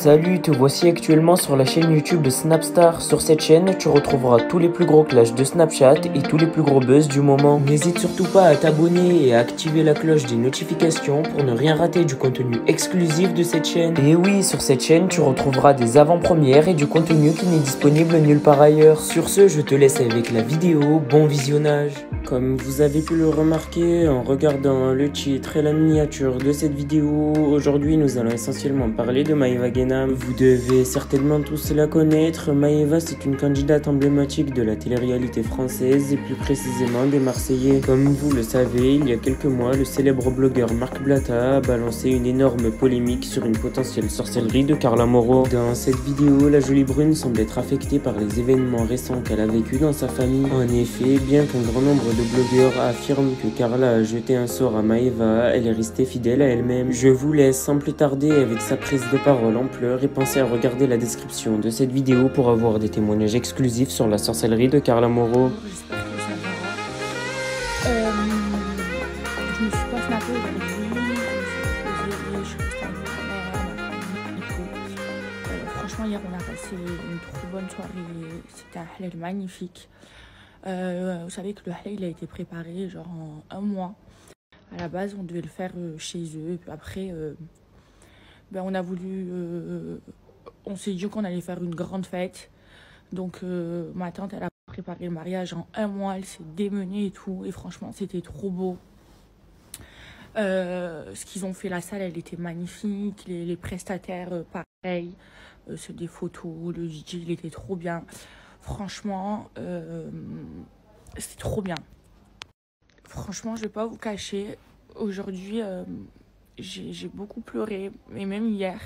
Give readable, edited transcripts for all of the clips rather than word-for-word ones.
Salut, te voici actuellement sur la chaîne YouTube de Snapstar. Sur cette chaîne, tu retrouveras tous les plus gros clashs de Snapchat et tous les plus gros buzz du moment. N'hésite surtout pas à t'abonner et à activer la cloche des notifications pour ne rien rater du contenu exclusif de cette chaîne. Et oui, sur cette chaîne, tu retrouveras des avant-premières et du contenu qui n'est disponible nulle part ailleurs. Sur ce, je te laisse avec la vidéo. Bon visionnage. Comme vous avez pu le remarquer en regardant le titre et la miniature de cette vidéo, aujourd'hui nous allons essentiellement parler de Maeva Guénam. Vous devez certainement tous la connaître. Maeva, c'est une candidate emblématique de la télé-réalité française et plus précisément des Marseillais. Comme vous le savez, il y a quelques mois, le célèbre blogueur Marc Blatta a balancé une énorme polémique sur une potentielle sorcellerie de Carla Moreau. Dans cette vidéo, la jolie brune semble être affectée par les événements récents qu'elle a vécu dans sa famille. En effet, bien qu'un grand nombre de blogueurs affirment que Carla a jeté un sort à Maeva, elle est restée fidèle à elle-même. Je vous laisse sans plus tarder avec sa prise de parole en pleurs et pensez à regarder la description de cette vidéo pour avoir des témoignages exclusifs sur la sorcellerie de Carla Moreau. J'espère que ça va. Je me suis pas snappée aujourd'hui. Je suis restée avec ma mère, ma famille et tout. Franchement, hier, on a passé une trop bonne soirée. C'était un halal magnifique. Vous savez que le halal, il a été préparé genre en un mois. À la base, on devait le faire chez eux. Et puis après, on a voulu... on s'est dit qu'on allait faire une grande fête. Donc, ma tante, elle a préparé le mariage en un mois. Elle s'est démenée et tout. Et franchement, c'était trop beau. Ce qu'ils ont fait, la salle, elle était magnifique. Les prestataires, pareil. C'est des photos. Le DJ, il était trop bien. Franchement, c'était trop bien. Franchement, je vais pas vous cacher. Aujourd'hui, j'ai beaucoup pleuré. Et même hier.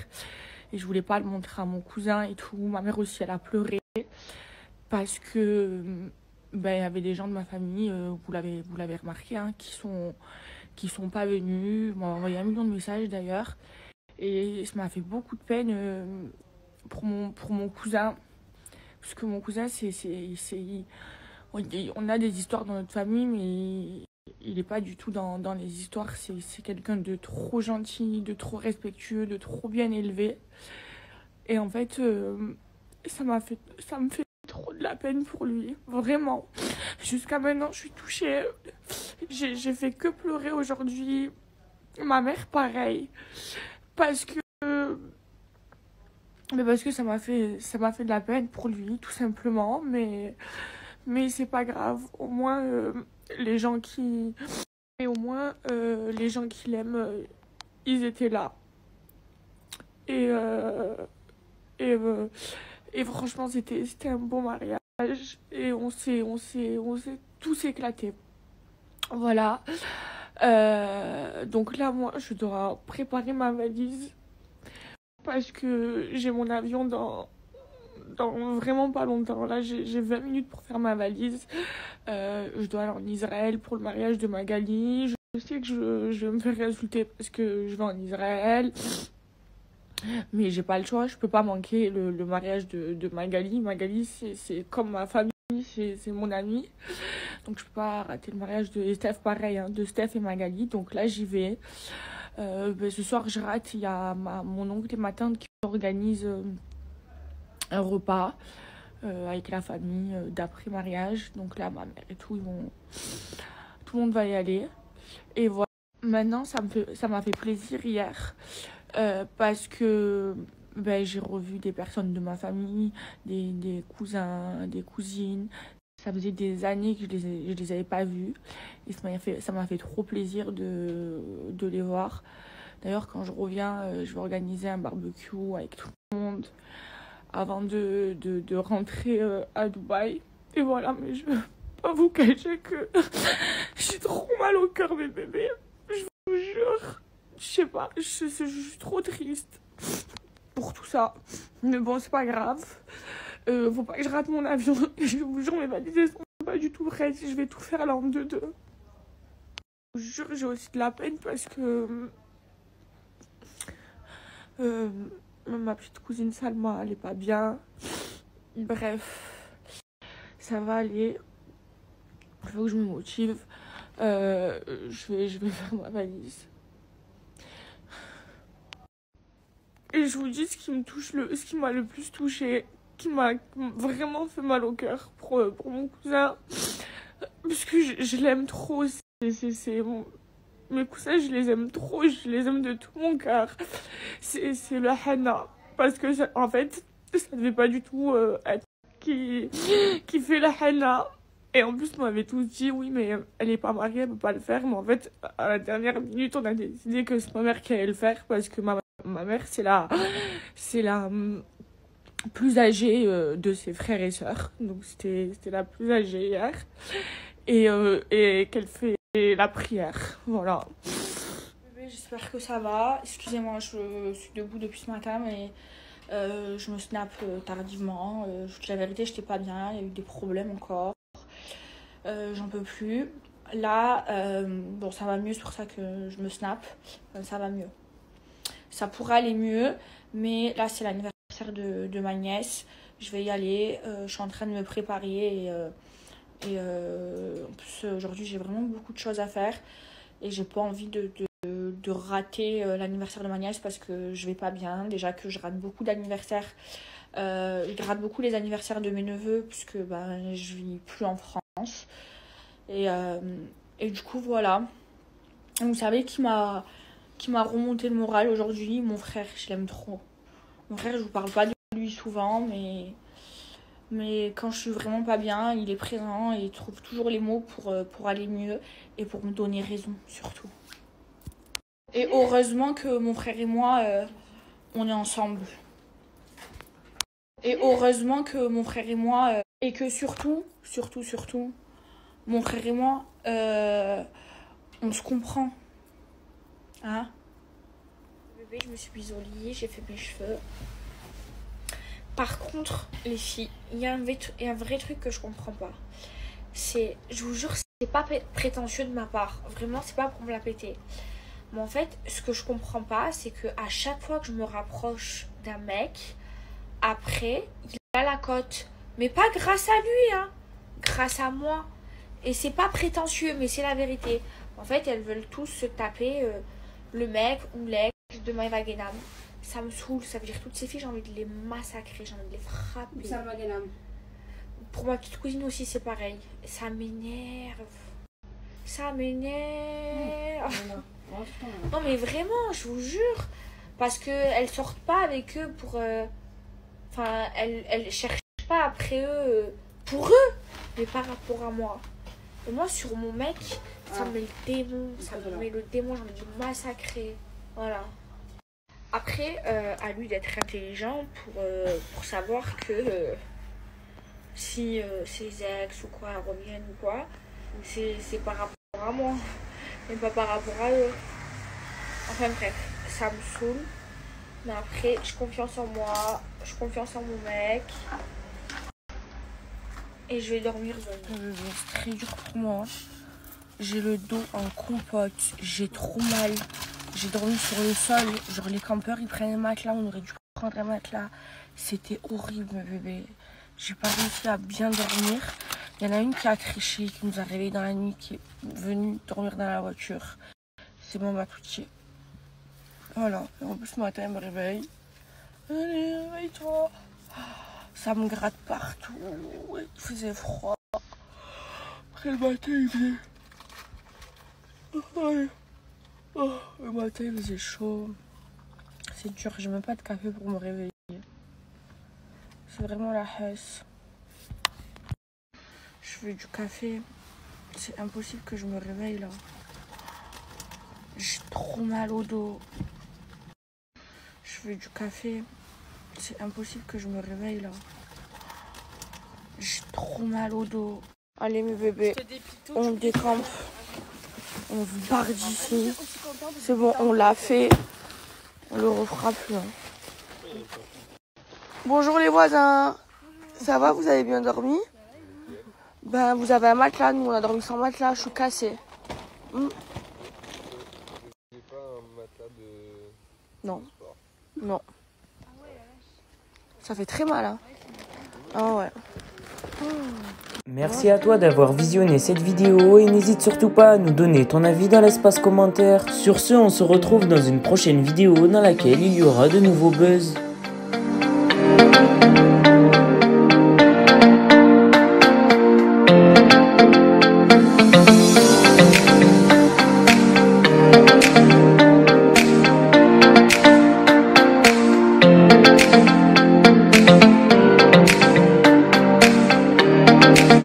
Et je voulais pas le montrer à mon cousin et tout. Ma mère aussi, elle a pleuré. Parce que il y avait des gens de ma famille, vous l'avez remarqué, hein, qui sont pas venus. M'ont envoyé un million de messages d'ailleurs. Et ça m'a fait beaucoup de peine pour mon cousin. Parce que mon cousin, on a des histoires dans notre famille, mais il n'est pas du tout dans les histoires. C'est quelqu'un de trop gentil, de trop respectueux, de trop bien élevé. Et en fait, ça me fait trop de la peine pour lui, vraiment. Jusqu'à maintenant, je suis touchée. J'ai fait que pleurer aujourd'hui. Ma mère, pareil. Parce que ça m'a fait de la peine pour lui, tout simplement. Mais c'est pas grave. Au moins, les gens qui l'aiment, ils étaient là. Et franchement, c'était un beau mariage. Et on s'est tous éclatés. Voilà. Donc là, moi, je dois préparer ma valise. Parce que j'ai mon avion dans vraiment pas longtemps. Là, j'ai 20 minutes pour faire ma valise. Je dois aller en Israël pour le mariage de Magali. Je sais que je vais me faire insulter parce que je vais en Israël. Mais j'ai pas le choix, je peux pas manquer le mariage de Magali. Magali, c'est comme ma famille, c'est mon amie. Donc je peux pas rater le mariage de Steph, pareil, hein, de Steph et Magali. Donc là, j'y vais. Ce soir, je rate. Il y a mon oncle et ma tante qui organisent un repas avec la famille d'après mariage. Donc là, ma mère et tout, tout le monde va y aller. Et voilà. Maintenant, ça m'a fait plaisir hier. Parce que j'ai revu des personnes de ma famille, des cousins, des cousines. Ça faisait des années que je les avais pas vus. Et ça m'a fait trop plaisir de les voir. D'ailleurs, quand je reviens, je vais organiser un barbecue avec tout le monde avant de rentrer à Dubaï. Et voilà, mais je veux pas vous cacher que j'ai trop mal au cœur, mes bébés. Je vous jure. Je sais pas, je suis trop triste pour tout ça. Mais bon, c'est pas grave. Faut pas que je rate mon avion. Je vous jure, mes valises sont pas du tout prêtes. Je vais tout faire là en 2-2. Je vous jure, j'ai aussi de la peine parce que ma petite cousine Salma, elle est pas bien. Bref, ça va aller. Il faut que je me motive. Je vais faire ma valise. Et je vous dis ce qui me touche, ce qui m'a le plus touché, qui m'a vraiment fait mal au cœur pour mon cousin. Parce que je l'aime trop. Mes cousins, je les aime trop. Je les aime de tout mon cœur. C'est le henna. Parce que, en fait, ça devait pas du tout être qui fait la henna. Et en plus, on m'avait tous dit, oui, mais elle est pas mariée, elle peut pas le faire. Mais en fait, à la dernière minute, on a décidé que c'est ma mère qui allait le faire. Parce que ma mère, c'est la plus âgée de ses frères et sœurs. Donc, c'était la plus âgée hier. Et qu'elle fait la prière. Voilà. J'espère que ça va. Excusez-moi, je suis debout depuis ce matin, mais je me snap tardivement. Je vous dis la vérité, j'étais pas bien. Il y a eu des problèmes encore. J'en peux plus. Là, bon, ça va mieux, c'est pour ça que je me snap. Ça va mieux. Ça pourrait aller mieux, mais là, c'est l'anniversaire de ma nièce. Je vais y aller. Je suis en train de me préparer et en plus, aujourd'hui, j'ai vraiment beaucoup de choses à faire. Et j'ai pas envie de rater l'anniversaire de ma nièce parce que je vais pas bien. Déjà que je rate beaucoup d'anniversaires. Je rate beaucoup les anniversaires de mes neveux puisque je vis plus en France. Et du coup, voilà. Vous savez qui m'a remonté le moral aujourd'hui? Mon frère, je l'aime trop. Mon frère, je vous parle pas de lui souvent, mais quand je suis vraiment pas bien, il est présent et il trouve toujours les mots pour aller mieux et pour me donner raison, surtout. Et heureusement que mon frère et moi, on est ensemble. Et heureusement que mon frère et moi, et que surtout, mon frère et moi, on se comprend. Hein? Bébé, je me suis mise au lit, j'ai fait mes cheveux. Par contre, les filles, il y a un vrai truc que je comprends pas. Je vous jure, c'est pas prétentieux de ma part. Vraiment, c'est pas pour me la péter. Mais en fait, ce que je comprends pas, c'est que à chaque fois que je me rapproche d'un mec, après, il a la cote. Mais pas grâce à lui, hein. Grâce à moi. Et c'est pas prétentieux, mais c'est la vérité. En fait, elles veulent tous se taper le mec ou l'ex de Maëva Guénam. Ça me saoule, ça veut dire que toutes ces filles, j'ai envie de les massacrer, j'ai envie de les frapper. Ça va, Guénam. Pour ma petite cousine aussi, c'est pareil. Ça m'énerve. Ça m'énerve. Non, mais vraiment, je vous jure. Parce qu'elles sortent pas avec eux pour... Enfin, elles cherchent pas après eux pour eux, mais par rapport à moi. Et moi, sur mon mec, ça me met le démon. Ça me met le démon, j'ai envie de le massacrer. Voilà. Après, à lui d'être intelligent pour savoir que si ses ex ou quoi reviennent ou quoi, c'est par rapport à moi, mais pas par rapport à eux. Enfin bref, ça me saoule. Mais après, j'ai confiance en moi, j'ai confiance en mon mec. Et je vais dormir zone. C'est très dur pour moi. J'ai le dos en compote, j'ai trop mal. J'ai dormi sur le sol, genre les campeurs ils prennent un matelas, on aurait dû prendre un matelas. C'était horrible mes bébés. J'ai pas réussi à bien dormir. Il y en a une qui a crié, qui nous a réveillés dans la nuit, qui est venue dormir dans la voiture. C'est mon Matouti. Voilà, et en plus ce matin elle me réveille. Allez, réveille-toi. Ça me gratte partout, il faisait froid. Après le matin il faisait... Oh, le matin il faisait chaud. C'est dur, j'ai même pas de café pour me réveiller. C'est vraiment la hesse. Je veux du café. C'est impossible que je me réveille là. J'ai trop mal au dos. Je veux du café. C'est impossible que je me réveille là. J'ai trop mal au dos. Allez mes bébés, on décampe. On se barre d'ici. C'est bon, on l'a fait. On le refera plus. Hein. Bonjour les voisins. Ça va, vous avez bien dormi? Ben, vous avez un matelas. Nous, on a dormi sans matelas. Je suis cassée. J'ai pas un matelas de... Non. Non. Ça fait très mal, hein. Ah ouais. Merci à toi d'avoir visionné cette vidéo et n'hésite surtout pas à nous donner ton avis dans l'espace commentaire. Sur ce, on se retrouve dans une prochaine vidéo dans laquelle il y aura de nouveaux buzz.